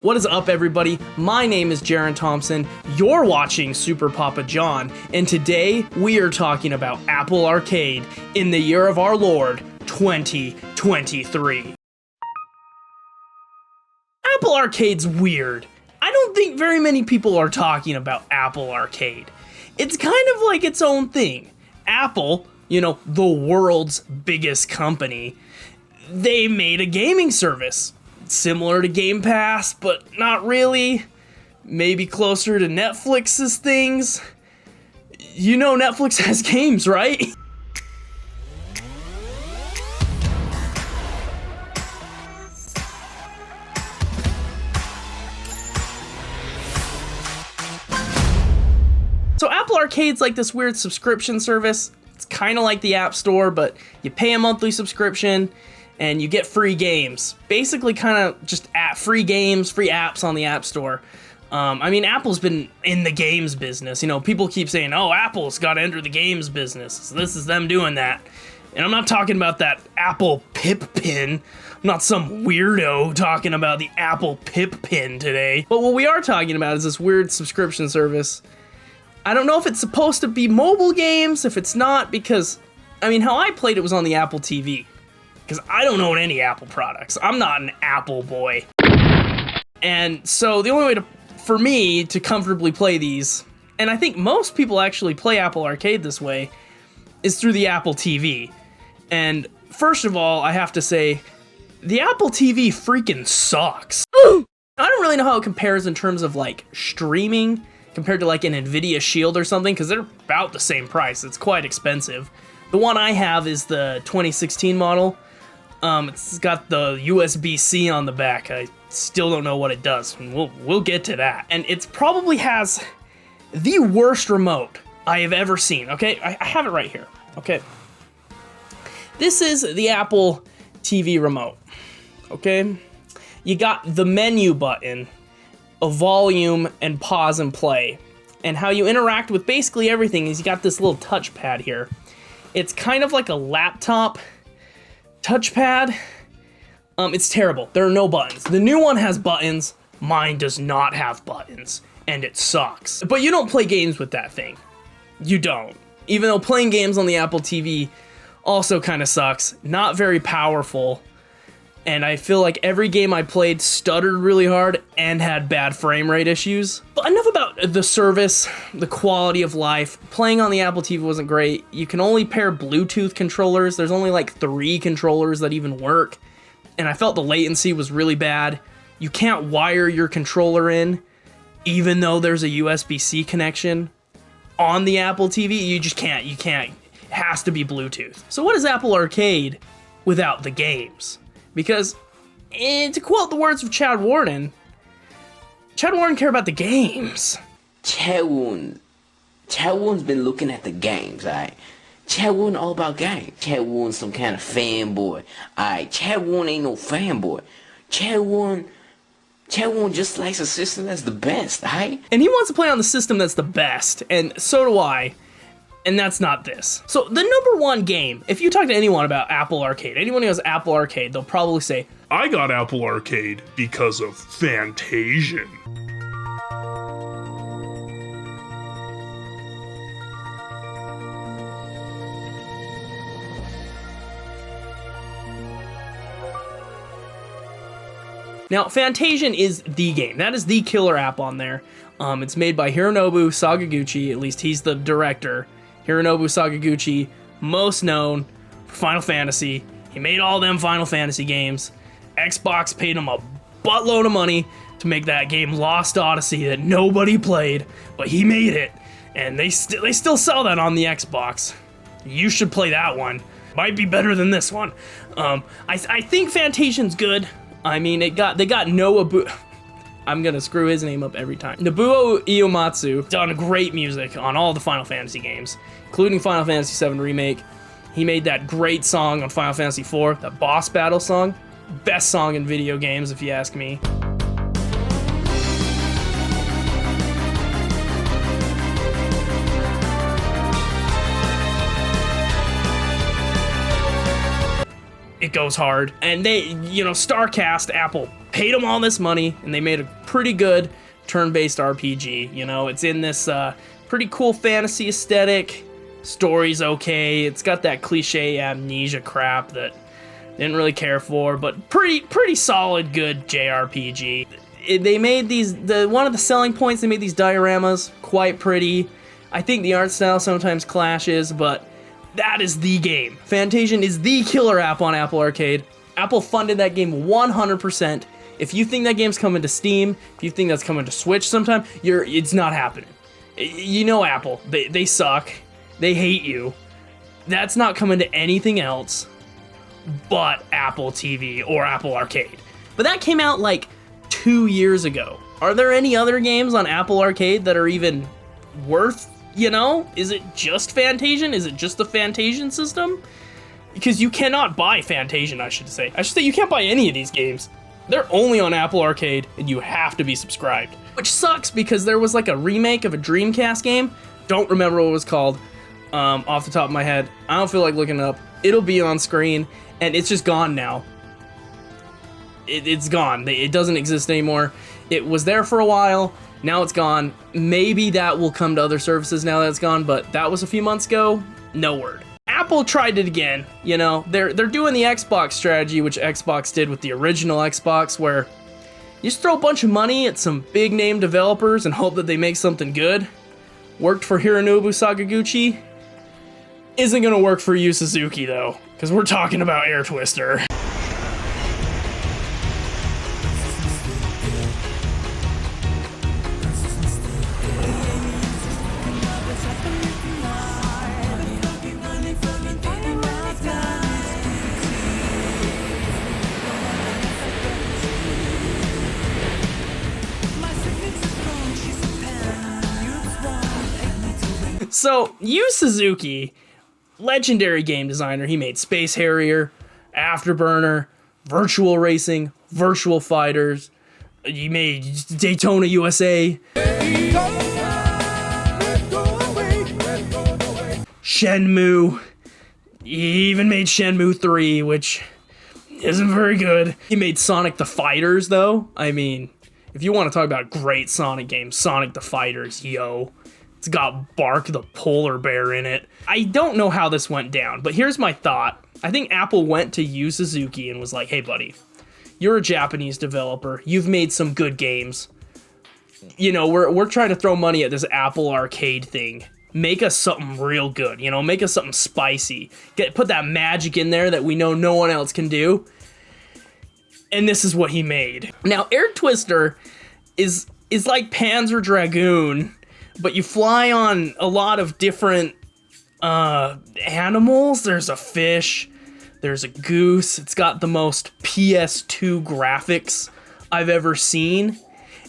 What is up, everybody? My name is Jaron Thompson. You're watching Super Papa John, and today we are talking about Apple Arcade in the year of our Lord, 2023. Apple Arcade's weird. I don't think very many people are talking about Apple Arcade. It's kind of like its own thing. Apple, the world's biggest company, they made a gaming service. Similar to Game Pass, but not really. Maybe closer to Netflix's things. You know Netflix has games, right? So Apple Arcade's like this weird subscription service. It's kind of like the App Store, but you pay a monthly subscription and you get free games. Basically kind of just free games, free apps on the App Store. Apple's been in the games business. People keep saying, oh, Apple's got to enter the games business. So this is them doing that. And I'm not talking about that Apple Pip Pin. I'm not some weirdo talking about the Apple Pip Pin today. But what we are talking about is this weird subscription service. I don't know if it's supposed to be mobile games, if it's not, because, how I played it was on the Apple TV. Because I don't own any Apple products. I'm not an Apple boy. And so the only way for me to comfortably play these, and I think most people actually play Apple Arcade this way, is through the Apple TV. And first of all, I have to say, the Apple TV freaking sucks. I don't really know how it compares in terms of like streaming compared to like an Nvidia Shield or something, because they're about the same price. It's quite expensive. The one I have is the 2016 model. It's got the USB-C on the back. I still don't know what it does. We'll get to that. And it probably has the worst remote I have ever seen. Okay, I have it right here. Okay, this is the Apple TV remote. Okay, you got the menu button, a volume, and pause and play. And how you interact with basically everything is you got this little touchpad here. It's kind of like a laptop touchpad. It's terrible. There are no buttons. The new one has buttons. Mine does not have buttons, and it sucks. But you don't play games with that thing. You don't. Even though playing games on the Apple TV also kind of sucks. Not very powerful. And I feel like every game I played stuttered really hard and had bad frame rate issues. But enough about the service, the quality of life. Playing on the Apple TV wasn't great. You can only pair Bluetooth controllers. There's only like 3 controllers that even work. And I felt the latency was really bad. You can't wire your controller in, even though there's a USB-C connection on the Apple TV. You just can't. You can't. It has to be Bluetooth. So what is Apple Arcade without the games? Because, to quote the words of Chad Warden cared about the games. Chad Warden's been looking at the games, alright? Chad Warden all about games. Chad Warden's some kind of fanboy, alright? Chad Warden ain't no fanboy. Chad Warden just likes a system that's the best, alright? And he wants to play on the system that's the best, and so do I. And that's not this. So the number one game, if you talk to anyone about Apple Arcade, anyone who has Apple Arcade, they'll probably say, I got Apple Arcade because of Fantasian. Now, Fantasian is the game. That is the killer app on there. It's made by Hironobu Sakaguchi, at least he's the director. Hironobu Sakaguchi, most known for Final Fantasy. He made all them Final Fantasy games. Xbox paid him a buttload of money to make that game Lost Odyssey that nobody played, but he made it, and they still sell that on the Xbox. You should play that one. Might be better than this one. I think Fantasian's good. They got Noah. I'm gonna screw his name up every time. Nobuo Uematsu done great music on all the Final Fantasy games, including Final Fantasy VII Remake. He made that great song on Final Fantasy IV, the boss battle song. Best song in video games, if you ask me. It goes hard. And they, StarCast, Apple paid them all this money, and they made a pretty good turn-based RPG. You know, it's in this pretty cool fantasy aesthetic. Story's okay. It's got that cliche amnesia crap that didn't really care for, but pretty solid, good JRPG. They made these, one of the selling points, they made these dioramas, quite pretty. I think the art style sometimes clashes, but that is the game. Fantasian is the killer app on Apple Arcade. Apple funded that game 100%. If you think that game's coming to Steam, if you think that's coming to Switch sometime, it's not happening. You know Apple, they suck. They hate you. That's not coming to anything else but Apple TV or Apple Arcade. But that came out like 2 years ago. Are there any other games on Apple Arcade that are even worth, you know? Is it just Fantasian? Is it just the Fantasian system? Because you cannot buy Fantasian, I should say. You can't buy any of these games. They're only on Apple Arcade, and you have to be subscribed. Which sucks, because there was like a remake of a Dreamcast game. Don't remember what it was called off the top of my head. I don't feel like looking it up. It'll be on screen, and it's just gone now. It's gone. It doesn't exist anymore. It was there for a while. Now it's gone. Maybe that will come to other services now that it's gone, but that was a few months ago. No word. Apple tried it again. You know, they're doing the Xbox strategy, which Xbox did with the original Xbox, where you just throw a bunch of money at some big name developers and hope that they make something good. Worked for Hironobu Sakaguchi. Isn't gonna work for Yu Suzuki though, because we're talking about Air Twister. So, Yu Suzuki, legendary game designer, he made Space Harrier, Afterburner, Virtual Racing, Virtual Fighters, he made Daytona USA, Shenmue, he even made Shenmue 3, which isn't very good. He made Sonic the Fighters, though. I mean, if you want to talk about great Sonic games, Sonic the Fighters, yo. It's got Bark the polar bear in it. I don't know how this went down, but here's my thought. I think Apple went to Yu Suzuki and was like, hey buddy, you're a Japanese developer. You've made some good games. You know, we're trying to throw money at this Apple Arcade thing. Make us something real good, you know, make us something spicy. Put that magic in there that we know no one else can do. And this is what he made. Now, Air Twister is like Panzer Dragoon, but you fly on a lot of different animals. There's a fish, there's a goose. It's got the most PS2 graphics I've ever seen,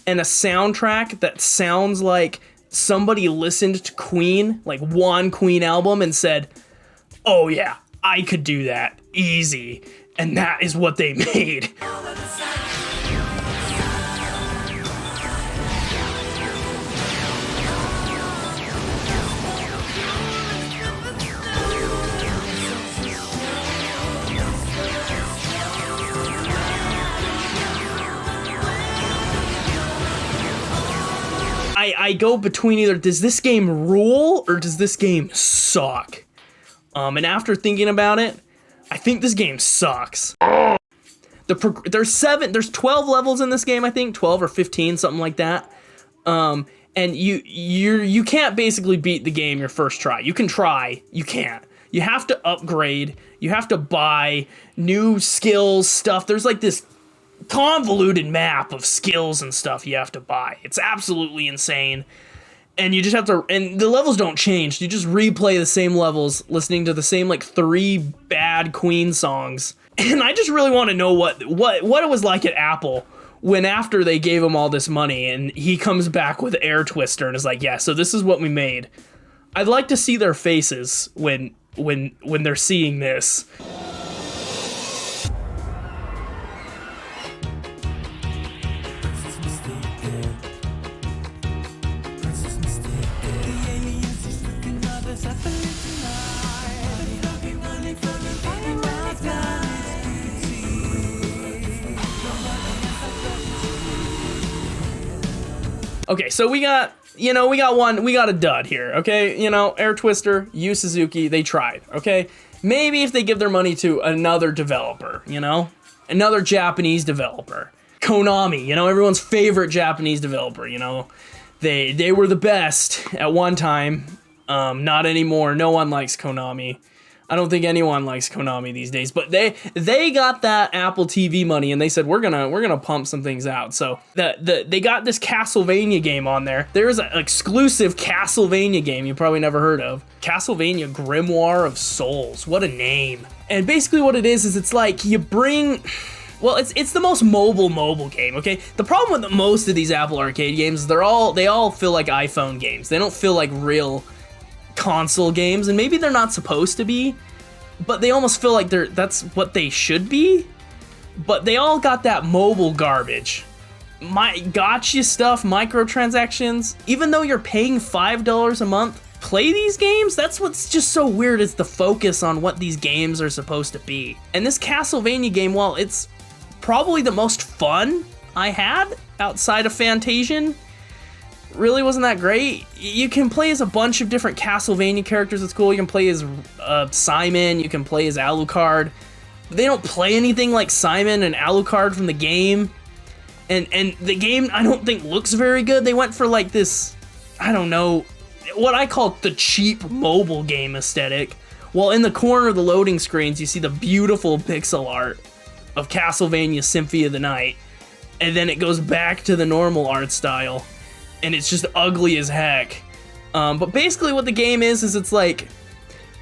and a soundtrack that sounds like somebody listened to Queen, like one Queen album, and said, oh yeah, I could do that, easy. And that is what they made. I go between either, does this game rule or does this game suck? And after thinking about it, I think this game sucks. There's 12 levels in this game, I think, 12 or 15, something like that. And you can't basically beat the game your first try. You can try, you can't. You have to upgrade, you have to buy new skills, stuff. There's like this convoluted map of skills and stuff you have to buy. It's absolutely insane. And you just have to, and the levels don't change. You just replay the same levels, listening to the same like 3 bad Queen songs. And I just really want to know what it was like at Apple when after they gave him all this money and he comes back with Air Twister and is like, yeah, so this is what we made. I'd like to see their faces when they're seeing this. Okay, so we got a dud here, okay? Air Twister, Yu Suzuki, they tried, okay? Maybe if they give their money to another developer, another Japanese developer. Konami, everyone's favorite Japanese developer, They were the best at one time, not anymore. No one likes Konami. I don't think anyone likes Konami these days, but they got that Apple TV money and they said we're gonna pump some things out. So they got this Castlevania game on there. There's an exclusive Castlevania game you probably never heard of. Castlevania Grimoire of Souls. What a name. And basically what it is it's like you bring... Well, it's the most mobile game, okay? The problem with most of these Apple Arcade games is they all feel like iPhone games. They don't feel like real console games, and maybe they're not supposed to be, but they almost feel like that's what they should be. But they all got that mobile garbage. My gotcha stuff, microtransactions, even though you're paying $5 a month, play these games? That's what's just so weird, is the focus on what these games are supposed to be. And this Castlevania game, while it's probably the most fun I had outside of Fantasian, really wasn't that great. You can play as a bunch of different Castlevania characters. It's cool. You can play as Simon. You can play as Alucard. They don't play anything like Simon and Alucard from the game. And the game, I don't think, looks very good. They went for like this, I don't know, what I call the cheap mobile game aesthetic. While in the corner of the loading screens, you see the beautiful pixel art of Castlevania Symphony of the Night. And then it goes back to the normal art style. And it's just ugly as heck. But basically what the game is it's like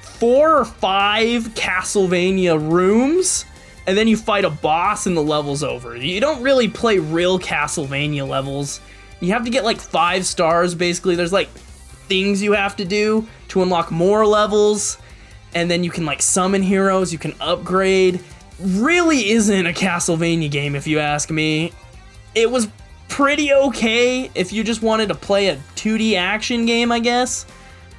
4 or 5 Castlevania rooms, and then you fight a boss and the level's over. You don't really play real Castlevania levels. You have to get like 5 stars, basically. There's like things you have to do to unlock more levels, and then you can like summon heroes, you can upgrade. Really isn't a Castlevania game, if you ask me. It was pretty okay if you just wanted to play a 2D action game, I guess,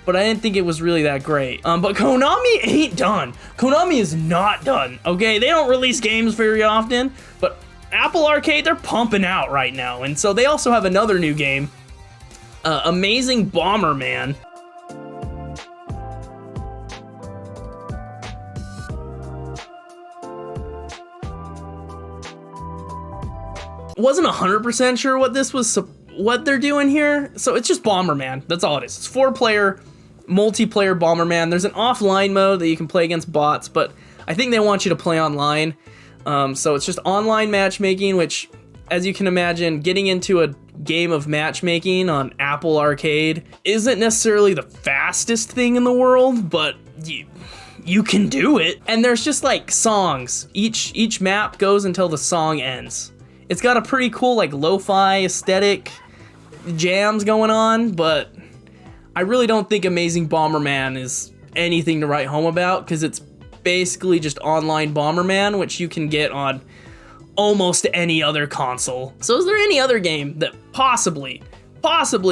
but I didn't think it was really that great. But Konami ain't done. Konami is not done, okay? They don't release games very often, but Apple Arcade, they're pumping out right now, and so they also have another new game, Amazing Bomberman. Wasn't 100% sure what they're doing here, so it's just Bomberman. That's all it is. It's 4-player multiplayer Bomberman. There's an offline mode that you can play against bots, but I think they want you to play online. So it's just online matchmaking, which, as you can imagine, getting into a game of matchmaking on Apple Arcade isn't necessarily the fastest thing in the world, but you can do it. And there's just like songs. Each map goes until the song ends. It's got a pretty cool, like, lo-fi aesthetic jams going on, but I really don't think Amazing Bomberman is anything to write home about, because it's basically just online Bomberman, which you can get on almost any other console. So is there any other game that possibly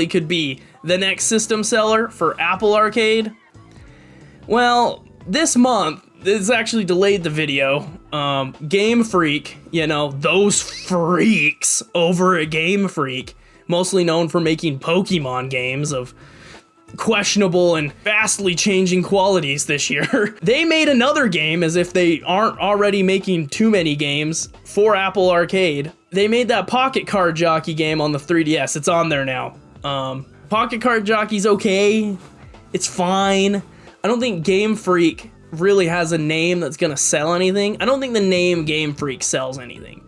could be the next system seller for Apple Arcade? Well, this month, it's actually delayed the video. Game Freak, those freaks over at Game Freak, mostly known for making Pokemon games of questionable and vastly changing qualities this year. They made another game, as if they aren't already making too many games for Apple Arcade. They made that Pocket Card Jockey game on the 3DS. It's on there now. Pocket Card Jockey's okay. It's fine. I don't think Game Freak really has a name that's gonna sell anything. I don't think the name Game Freak sells anything.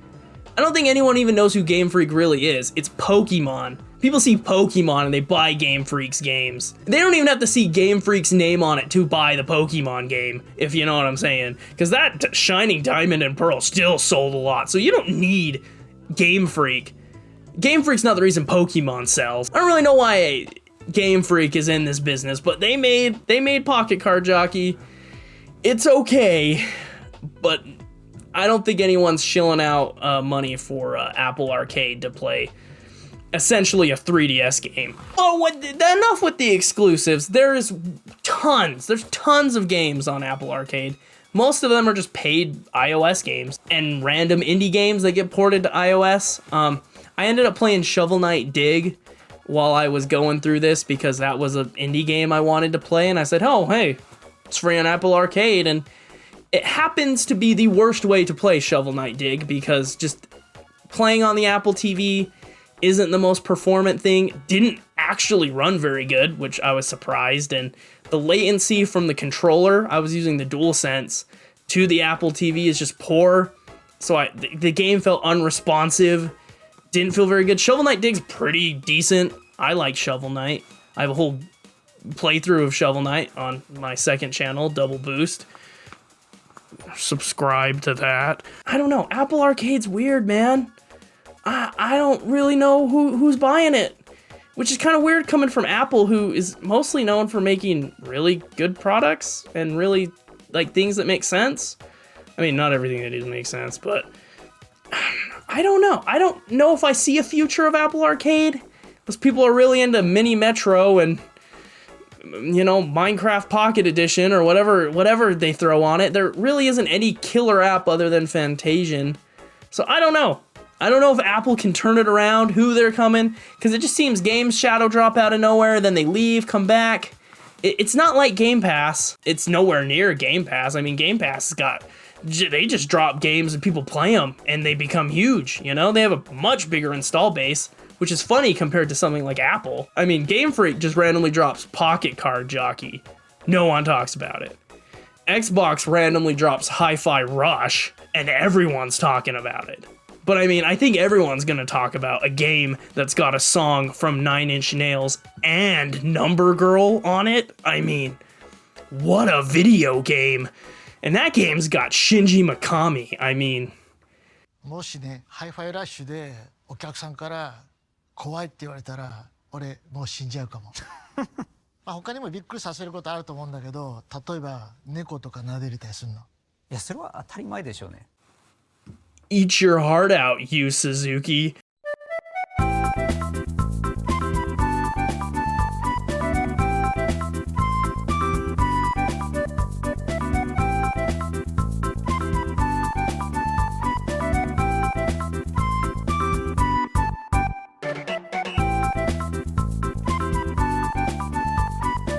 I don't think anyone even knows who Game Freak really is. It's Pokemon. People see Pokemon and they buy Game Freak's games. They don't even have to see Game Freak's name on it to buy the Pokemon game, if you know what I'm saying. Because that Shining Diamond and Pearl still sold a lot, so you don't need Game Freak. Game Freak's not the reason Pokemon sells. I don't really know why Game Freak is in this business, but they made Pocket Card Jockey. It's okay, but I don't think anyone's shilling out money for Apple Arcade to play essentially a 3DS game. Oh, enough with the exclusives. There's tons of games on Apple Arcade. Most of them are just paid iOS games and random indie games that get ported to iOS. I ended up playing Shovel Knight Dig, while I was going through this because that was an indie game I wanted to play, and I said, oh, hey, it's free on Apple Arcade, and it happens to be the worst way to play Shovel Knight Dig because just playing on the Apple TV isn't the most performant thing. Didn't actually run very good, which I was surprised, and the latency from the controller, I was using the DualSense, to the Apple TV is just poor, so the game felt unresponsive. Didn't feel very good. Shovel Knight Dig's pretty decent. I like Shovel Knight. I have a whole playthrough of Shovel Knight on my second channel, Double Boost. Subscribe to that. I don't know. Apple Arcade's weird, man. I don't really know who's buying it, which is kind of weird coming from Apple, who is mostly known for making really good products and really like things that make sense. I mean, not everything they do makes sense, but I don't know. I don't know if I see a future of Apple Arcade. Those people are really into Mini Metro and, you know, Minecraft Pocket Edition or whatever they throw on it. There really isn't any killer app other than Fantasian. So I don't know. I don't know if Apple can turn it around, who they're coming, because it just seems games shadow drop out of nowhere, then they leave, come back. It's not like Game Pass. It's nowhere near Game Pass. I mean, Game Pass they just drop games and people play them and they become huge, you know? They have a much bigger install base, which is funny compared to something like Apple. I mean, Game Freak just randomly drops Pocket Card Jockey. No one talks about it. Xbox randomly drops Hi-Fi Rush and everyone's talking about it. But I mean, I think everyone's gonna talk about a game that's got a song from Nine Inch Nails and Number Girl on it. I mean, what a video game. And that game's got Shinji Mikami. I mean... もしね、ハイファイラッシュでお客さんから怖いって言われたら、俺もう死んじゃうかも。まあ他にもびっくりさせることあると思うんだけど、例えば猫とか撫でれたりするの。いや、それは当たり前でしょうね。Eat your heart out, Yu Suzuki.